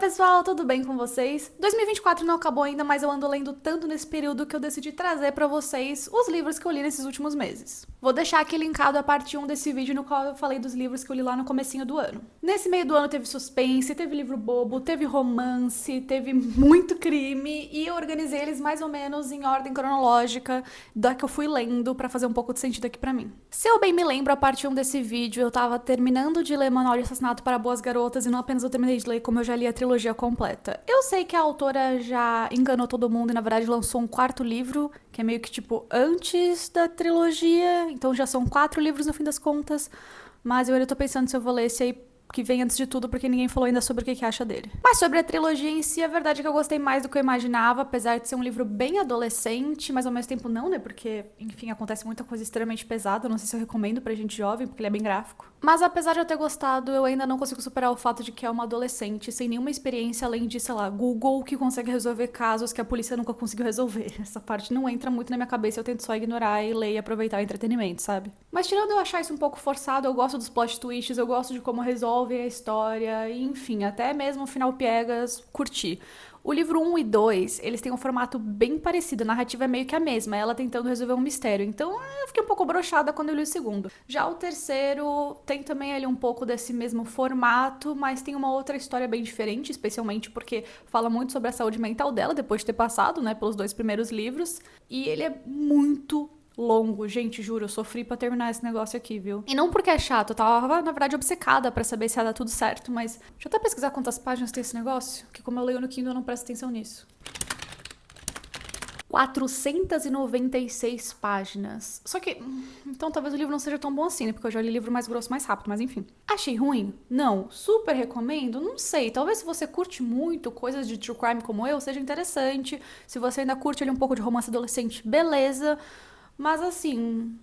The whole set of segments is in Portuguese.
pessoal, tudo bem com vocês? 2024 não acabou ainda, mas eu ando lendo tanto nesse período que eu decidi trazer pra vocês os livros que eu li nesses últimos meses. Vou deixar aqui linkado a parte 1 desse vídeo no qual eu falei dos livros que eu li lá no comecinho do ano. Nesse meio do ano teve suspense, teve livro bobo, teve romance, teve muito crime e eu organizei eles mais ou menos em ordem cronológica da que eu fui lendo pra fazer um pouco de sentido aqui pra mim. Se eu bem me lembro, a parte 1 desse vídeo eu tava terminando de ler Manual de Assassinato para Boas Garotas e não apenas eu terminei de ler, como eu já li a trilogia completa. Eu sei que a autora já enganou todo mundo e na verdade lançou um quarto livro, que é meio que tipo antes da trilogia, então já são 4 livros no fim das contas, mas eu ainda tô pensando se eu vou ler esse aí que vem antes de tudo, porque ninguém falou ainda sobre o que acha dele. Mas sobre a trilogia em si, a verdade é que eu gostei mais do que eu imaginava, apesar de ser um livro bem adolescente, mas ao mesmo tempo não, né? Porque, enfim, acontece muita coisa extremamente pesada, não sei se eu recomendo pra gente jovem, porque ele é bem gráfico. Mas apesar de eu ter gostado, eu ainda não consigo superar o fato de que é uma adolescente, sem nenhuma experiência além de, sei lá, Google, que consegue resolver casos que a polícia nunca conseguiu resolver. Essa parte não entra muito na minha cabeça, eu tento só ignorar e ler e aproveitar o entretenimento, sabe? Mas tirando eu achar isso um pouco forçado, eu gosto dos plot twists, eu gosto de como resolve a história, e, enfim, até mesmo o final piegas, curti. O livro 1 e 2, eles têm um formato bem parecido, a narrativa é meio que a mesma, ela tentando resolver um mistério, então eu fiquei um pouco broxada quando eu li o segundo. Já o terceiro tem também ali um pouco desse mesmo formato, mas tem uma outra história bem diferente, especialmente porque fala muito sobre a saúde mental dela, depois de ter passado, né, pelos 2 primeiros livros, e ele é muito longo, gente, juro, eu sofri pra terminar esse negócio aqui, viu? E não porque é chato, eu tava, na verdade, obcecada pra saber se ia dar tudo certo, mas deixa eu até pesquisar quantas páginas tem esse negócio, que como eu leio no Kindle, eu não presto atenção nisso. 496 páginas. Só que, então talvez o livro não seja tão bom assim, né? Porque eu já li livro mais grosso mais rápido, mas enfim. Achei ruim? Não. Super recomendo? Não sei. Talvez se você curte muito coisas de true crime como eu, seja interessante. Se você ainda curte ali um pouco de romance adolescente, beleza. Mas assim,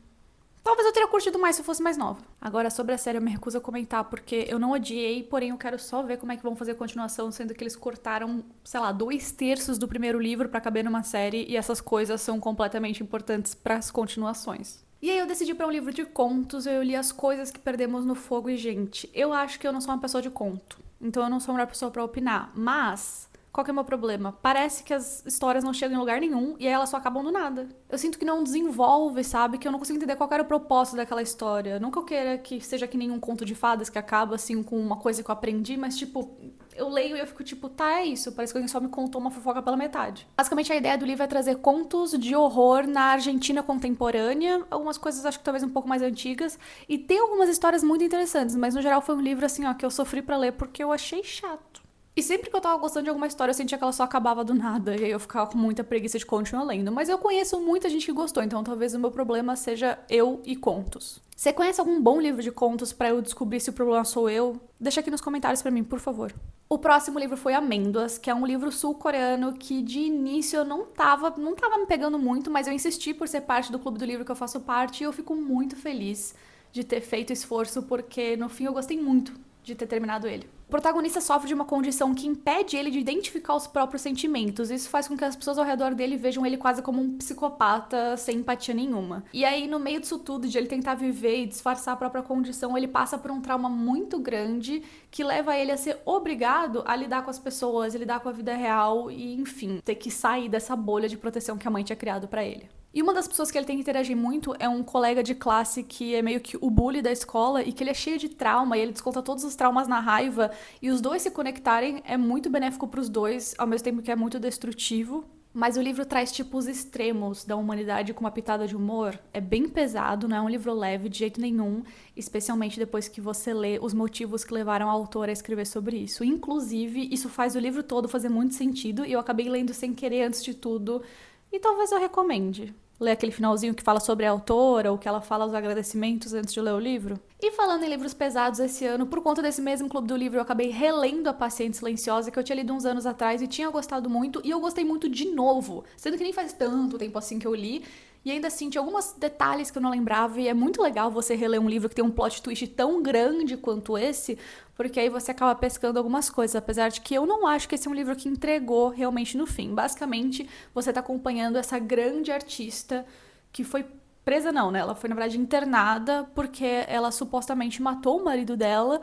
talvez eu teria curtido mais se eu fosse mais nova. Agora, sobre a série, eu me recuso a comentar, porque eu não odiei, porém eu quero só ver como é que vão fazer a continuação, sendo que eles cortaram, sei lá, 2/3 do primeiro livro pra caber numa série, e essas coisas são completamente importantes pras continuações. E aí eu decidi pra um livro de contos, eu li As Coisas que Perdemos no Fogo e, gente, eu acho que eu não sou uma pessoa de conto, então eu não sou a melhor pessoa pra opinar, mas qual que é o meu problema? Parece que as histórias não chegam em lugar nenhum e aí elas só acabam do nada. Eu sinto que não desenvolve, sabe? Que eu não consigo entender qual era o propósito daquela história. Não que eu queira que seja que nenhum conto de fadas que acaba assim com uma coisa que eu aprendi, mas tipo, eu leio e eu fico tipo, tá, é isso. Parece que alguém só me contou uma fofoca pela metade. Basicamente a ideia do livro é trazer contos de horror na Argentina contemporânea, algumas coisas acho que talvez um pouco mais antigas, e tem algumas histórias muito interessantes, mas no geral foi um livro assim, ó, que eu sofri pra ler porque eu achei chato. E sempre que eu tava gostando de alguma história, eu sentia que ela só acabava do nada. E aí eu ficava com muita preguiça de continuar lendo. Mas eu conheço muita gente que gostou, então talvez o meu problema seja eu e contos. Você conhece algum bom livro de contos pra eu descobrir se o problema sou eu? Deixa aqui nos comentários pra mim, por favor. O próximo livro foi Amêndoas, que é um livro sul-coreano que de início eu não tava me pegando muito, mas eu insisti por ser parte do clube do livro que eu faço parte e eu fico muito feliz de ter feito esforço, porque no fim eu gostei muito de ter terminado ele. O protagonista sofre de uma condição que impede ele de identificar os próprios sentimentos. Isso faz com que as pessoas ao redor dele vejam ele quase como um psicopata sem empatia nenhuma. E aí, no meio disso tudo, de ele tentar viver e disfarçar a própria condição, ele passa por um trauma muito grande que leva ele a ser obrigado a lidar com as pessoas, a lidar com a vida real e, enfim, ter que sair dessa bolha de proteção que a mãe tinha criado pra ele. E uma das pessoas que ele tem que interagir muito é um colega de classe que é meio que o bully da escola e que ele é cheio de trauma e ele desconta todos os traumas na raiva e os dois se conectarem é muito benéfico pros dois, ao mesmo tempo que é muito destrutivo. Mas o livro traz tipo os extremos da humanidade com uma pitada de humor. É bem pesado, não é um livro leve de jeito nenhum, especialmente depois que você lê os motivos que levaram a autora a escrever sobre isso. Inclusive, isso faz o livro todo fazer muito sentido e eu acabei lendo sem querer antes de tudo e talvez eu recomende. Ler aquele finalzinho que fala sobre a autora, ou que ela fala os agradecimentos antes de ler o livro. E falando em livros pesados esse ano, por conta desse mesmo clube do livro, eu acabei relendo A Paciente Silenciosa, que eu tinha lido uns anos atrás e tinha gostado muito, e eu gostei muito de novo, sendo que nem faz tanto tempo assim que eu li, e ainda assim tinha alguns detalhes que eu não lembrava, e é muito legal você reler um livro que tem um plot twist tão grande quanto esse, porque aí você acaba pescando algumas coisas, apesar de que eu não acho que esse é um livro que entregou realmente no fim. Basicamente, você tá acompanhando essa grande artista que foi presa não, né? Ela foi, na verdade, internada porque ela supostamente matou o marido dela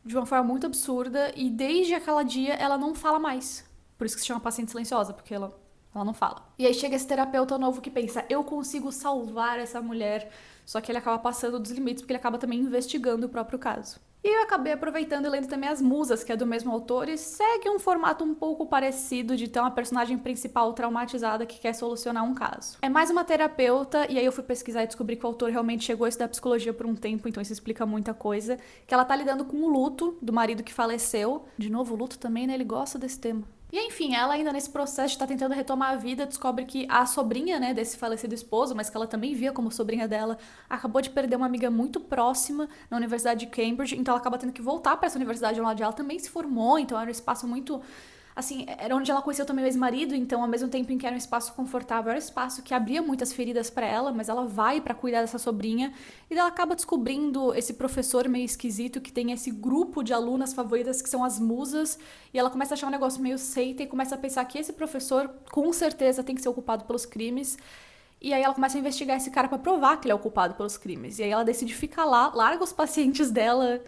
de uma forma muito absurda, e desde aquele dia ela não fala mais. Por isso que se chama paciente silenciosa, porque ela não fala. E aí chega esse terapeuta novo que pensa, eu consigo salvar essa mulher, só que ele acaba passando dos limites, porque ele acaba também investigando o próprio caso. E eu acabei aproveitando e lendo também As Musas, que é do mesmo autor, e segue um formato um pouco parecido de ter uma personagem principal traumatizada que quer solucionar um caso. É mais uma terapeuta, e aí eu fui pesquisar e descobri que o autor realmente chegou a estudar psicologia por um tempo, então isso explica muita coisa, que ela tá lidando com o luto do marido que faleceu. De novo, o luto também, né? Ele gosta desse tema. E enfim, ela ainda nesse processo de estar tentando retomar a vida, descobre que a sobrinha, né, desse falecido esposo, mas que ela também via como sobrinha dela, acabou de perder uma amiga muito próxima na Universidade de Cambridge, então ela acaba tendo que voltar para essa universidade onde ela também se formou, então era um espaço muito... Assim, era onde ela conheceu também o ex-marido, então ao mesmo tempo em que era um espaço confortável, era um espaço que abria muitas feridas pra ela, mas ela vai pra cuidar dessa sobrinha, e ela acaba descobrindo esse professor meio esquisito que tem esse grupo de alunas favoritas que são as musas, e ela começa a achar um negócio meio seita e começa a pensar que esse professor com certeza tem que ser o culpado pelos crimes. E aí ela começa a investigar esse cara pra provar que ele é o culpado pelos crimes. E aí ela decide ficar lá, larga os pacientes dela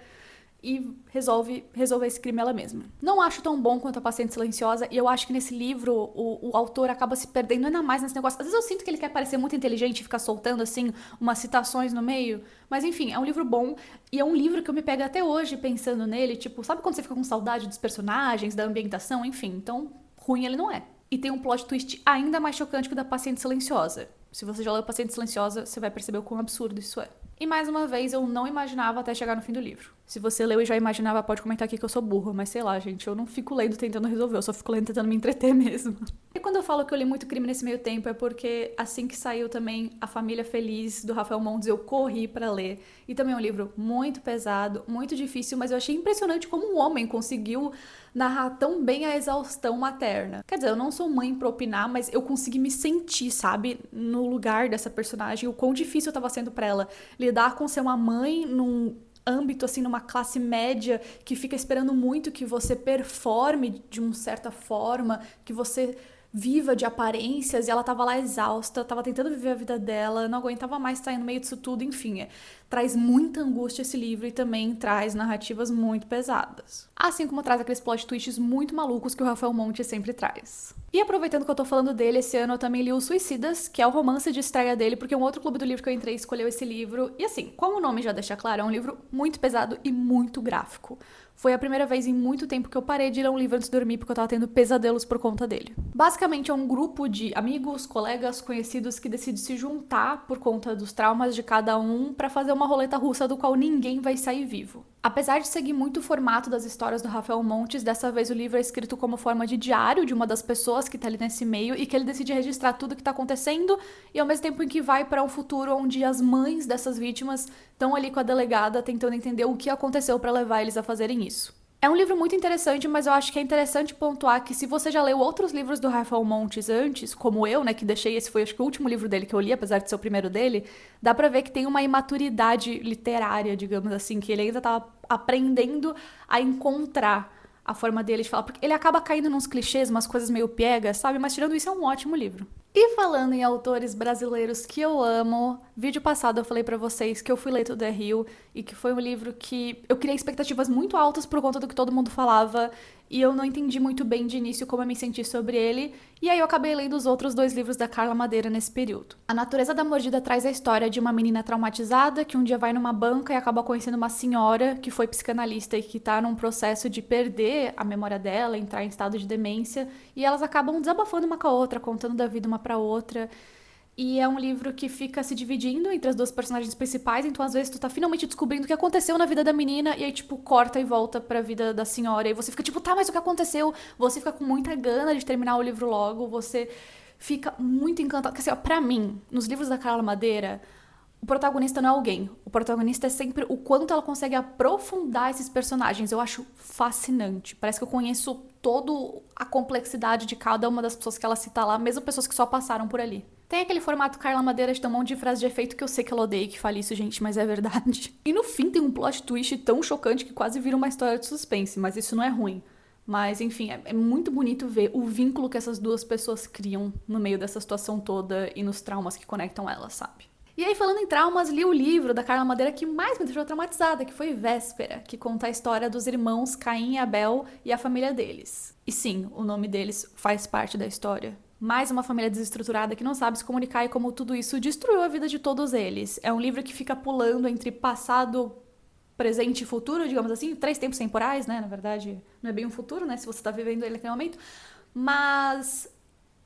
e resolve resolver esse crime ela mesma. Não acho tão bom quanto A Paciente Silenciosa, e eu acho que nesse livro o autor acaba se perdendo ainda mais nesse negócio. Às vezes eu sinto que ele quer parecer muito inteligente e ficar soltando, assim, umas citações no meio, mas enfim, é um livro bom, e é um livro que eu me pego até hoje pensando nele, tipo, sabe quando você fica com saudade dos personagens, da ambientação, enfim, então ruim ele não é. E tem um plot twist ainda mais chocante que o da Paciente Silenciosa. Se você já leu Paciente Silenciosa, você vai perceber o quão absurdo isso é. E mais uma vez, eu não imaginava até chegar no fim do livro. Se você leu e já imaginava, pode comentar aqui que eu sou burra, mas sei lá, gente, eu não fico lendo tentando resolver, eu só fico lendo tentando me entreter mesmo. E quando eu falo que eu li muito crime nesse meio tempo, é porque assim que saiu também A Família Feliz, do Rafael Montes, eu corri pra ler. E também é um livro muito pesado, muito difícil, mas eu achei impressionante como um homem conseguiu narrar tão bem a exaustão materna. Quer dizer, eu não sou mãe pra opinar, mas eu consegui me sentir, sabe, no lugar dessa personagem, o quão difícil tava sendo pra ela lidar com ser uma mãe num âmbito, assim, numa classe média que fica esperando muito que você performe de uma certa forma, que você viva de aparências, e ela tava lá exausta, tava tentando viver a vida dela, não aguentava mais estar no meio disso tudo, enfim, traz muita angústia esse livro e também traz narrativas muito pesadas. Assim como traz aqueles plot twists muito malucos que o Rafael Montes sempre traz. E aproveitando que eu tô falando dele, esse ano eu também li Os Suicidas, que é o romance de estreia dele, porque um outro clube do livro que eu entrei escolheu esse livro, e assim, como o nome já deixa claro, é um livro muito pesado e muito gráfico. Foi a primeira vez em muito tempo que eu parei de ler um livro antes de dormir porque eu tava tendo pesadelos por conta dele. Basicamente é um grupo de amigos, colegas, conhecidos que decidem se juntar por conta dos traumas de cada um pra fazer uma roleta russa do qual ninguém vai sair vivo. Apesar de seguir muito o formato das histórias do Rafael Montes, dessa vez o livro é escrito como forma de diário de uma das pessoas que tá ali nesse meio e que ele decide registrar tudo que tá acontecendo, e ao mesmo tempo em que vai para um futuro onde as mães dessas vítimas estão ali com a delegada tentando entender o que aconteceu para levar eles a fazerem isso. É um livro muito interessante, mas eu acho que é interessante pontuar que se você já leu outros livros do Rafael Montes antes, como eu, né, que deixei, esse foi acho que o último livro dele que eu li, apesar de ser o primeiro dele, dá pra ver que tem uma imaturidade literária, digamos assim, que ele ainda tá aprendendo a encontrar a forma dele de falar, porque ele acaba caindo nos clichês, umas coisas meio piegas, sabe? Mas tirando isso, é um ótimo livro. E falando em autores brasileiros que eu amo, vídeo passado eu falei pra vocês que eu fui ler Tudo é Rio e que foi um livro que eu criei expectativas muito altas por conta do que todo mundo falava e eu não entendi muito bem de início como eu me senti sobre ele, e aí eu acabei lendo os outros 2 livros da Carla Madeira nesse período. A Natureza da Mordida traz a história de uma menina traumatizada que um dia vai numa banca e acaba conhecendo uma senhora que foi psicanalista e que tá num processo de perder a memória dela, entrar em estado de demência, e elas acabam desabafando uma com a outra, contando da vida uma pra outra. E é um livro que fica se dividindo entre as 2 personagens principais, então às vezes tu tá finalmente descobrindo o que aconteceu na vida da menina, e aí tipo, corta e volta pra vida da senhora, e você fica tipo, tá, mas o que aconteceu? Você fica com muita gana de terminar o livro logo, você fica muito encantado. Porque assim, ó, pra mim, nos livros da Carla Madeira, o protagonista não é alguém, o protagonista é sempre o quanto ela consegue aprofundar esses personagens. Eu acho fascinante, parece que eu conheço toda a complexidade de cada uma das pessoas que ela cita lá, mesmo pessoas que só passaram por ali. Tem aquele formato Carla Madeira de ter um monte de frase de efeito que eu sei que ela odeia que fale isso, gente, mas é verdade. E no fim tem um plot twist tão chocante que quase vira uma história de suspense, mas isso não é ruim. Mas, enfim, é muito bonito ver o vínculo que essas 2 pessoas criam no meio dessa situação toda e nos traumas que conectam elas, sabe? E aí, falando em traumas, li o livro da Carla Madeira que mais me deixou traumatizada, que foi Véspera, que conta a história dos irmãos Caim e Abel e a família deles. E sim, o nome deles faz parte da história. Mais uma família desestruturada que não sabe se comunicar e como tudo isso destruiu a vida de todos eles. É um livro que fica pulando entre passado, presente e futuro, digamos assim, 3 tempos temporais, né? Na verdade, não é bem um futuro, né? Se você tá vivendo ele naquele momento. Mas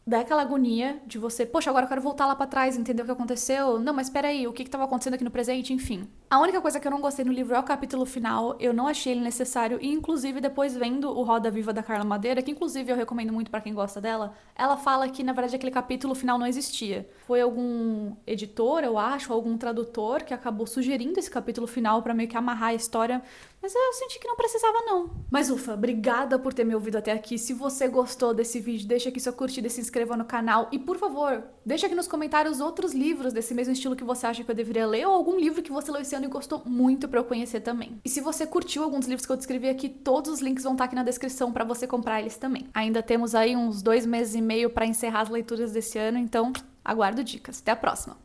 dá aquela agonia de você, poxa, agora eu quero voltar lá pra trás, entender o que aconteceu. Não, mas peraí, o que tava acontecendo aqui no presente, enfim. A única coisa que eu não gostei no livro é o capítulo final, eu não achei ele necessário, e inclusive depois vendo o Roda Viva da Carla Madeira, que inclusive eu recomendo muito pra quem gosta dela, ela fala que na verdade aquele capítulo final não existia. Foi algum editor, eu acho, ou algum tradutor que acabou sugerindo esse capítulo final pra meio que amarrar a história, mas eu senti que não precisava não. Mas ufa, obrigada por ter me ouvido até aqui. Se você gostou desse vídeo, deixa aqui sua curtida e se inscreva no canal. E por favor, deixa aqui nos comentários outros livros desse mesmo estilo que você acha que eu deveria ler, ou algum livro que você leu esse ano e gostou muito pra eu conhecer também. E se você curtiu alguns livros que eu descrevi aqui, todos os links vão estar aqui na descrição pra você comprar eles também. Ainda temos aí uns 2 meses e meio pra encerrar as leituras desse ano, então aguardo dicas. Até a próxima!